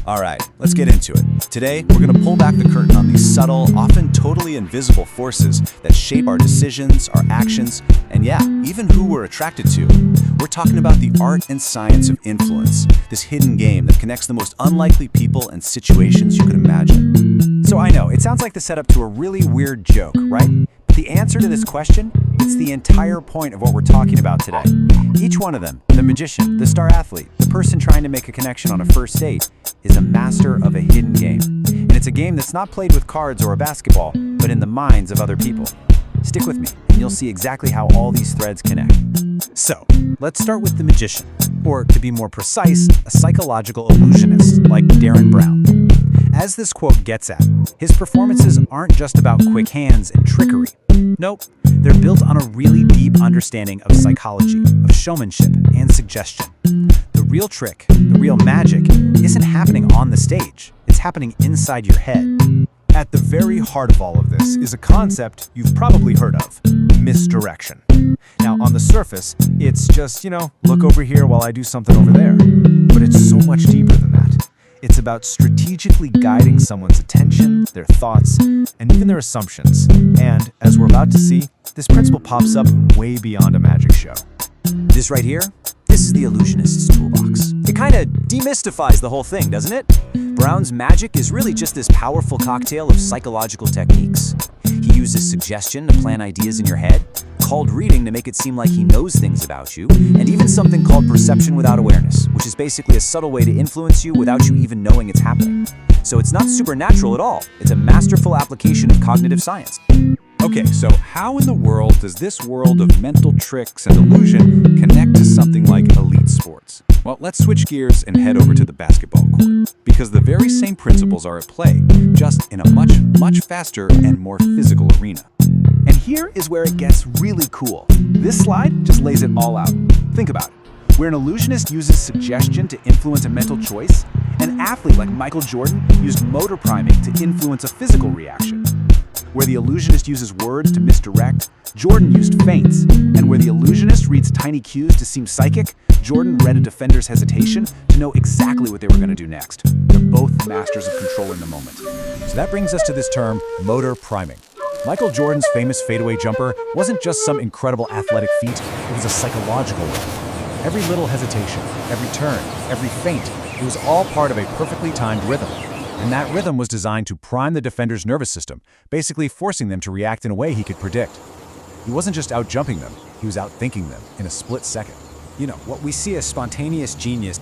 All right, let's get into it. Today, we're going to pull back the curtain on these subtle, often totally invisible forces that shape our decisions, our actions, and yeah, even who we're attracted to. We're talking about the art and science of influence, this hidden game that connects the most unlikely people and situations you could imagine. So I know, it sounds like the setup to a really weird joke, right? But the answer to this question, it's the entire point of what we're talking about today. Each one of them, the magician, the star athlete, the person trying to make a connection on a first date, is a master of a hidden game. And it's a game that's not played with cards or a basketball, but in the minds of other people. Stick with me, and you'll see exactly how all these threads connect. So, let's start with the magician, or to be more precise, a psychological illusionist like Darren Brown. As this quote gets at, his performances aren't just about quick hands and trickery. Nope, they're built on a really deep understanding of psychology, of showmanship, and suggestion. The real trick, the real magic, isn't happening on the stage. It's happening inside your head. At the very heart of all of this is a concept you've probably heard of: misdirection. Now, on the surface, it's just, look over here while I do something over there. But it's so much deeper than that. It's about strategically guiding someone's attention, their thoughts, and even their assumptions. And, as we're about to see, this principle pops up way beyond a magic show. This right here, this is the illusionist's toolbox. It kind of demystifies the whole thing, doesn't it? Brown's magic is really just this powerful cocktail of psychological techniques. He uses suggestion to plant ideas in your head, called reading to make it seem like he knows things about you, and even something called perception without awareness, which is basically a subtle way to influence you without you even knowing it's happening. So it's not supernatural at all. It's a masterful application of cognitive science. Okay, so how in the world does this world of mental tricks and illusion connect to something like elite sports? Well, let's switch gears and head over to the basketball court, because the very same principles are at play, just in a much, much faster and more physical arena. And here is where it gets really cool. This slide just lays it all out. Think about it. Where an illusionist uses suggestion to influence a mental choice, an athlete like Michael Jordan used motor priming to influence a physical reaction. Where the illusionist uses words to misdirect, Jordan used feints. And where the illusionist reads tiny cues to seem psychic, Jordan read a defender's hesitation to know exactly what they were going to do next. They're both masters of controlling the moment. So that brings us to this term, motor priming. Michael Jordan's famous fadeaway jumper wasn't just some incredible athletic feat, it was a psychological one. Every little hesitation, every turn, every feint, it was all part of a perfectly timed rhythm. And that rhythm was designed to prime the defender's nervous system, basically forcing them to react in a way he could predict. He wasn't just out-jumping them, he was out-thinking them in a split second. What we see as spontaneous genius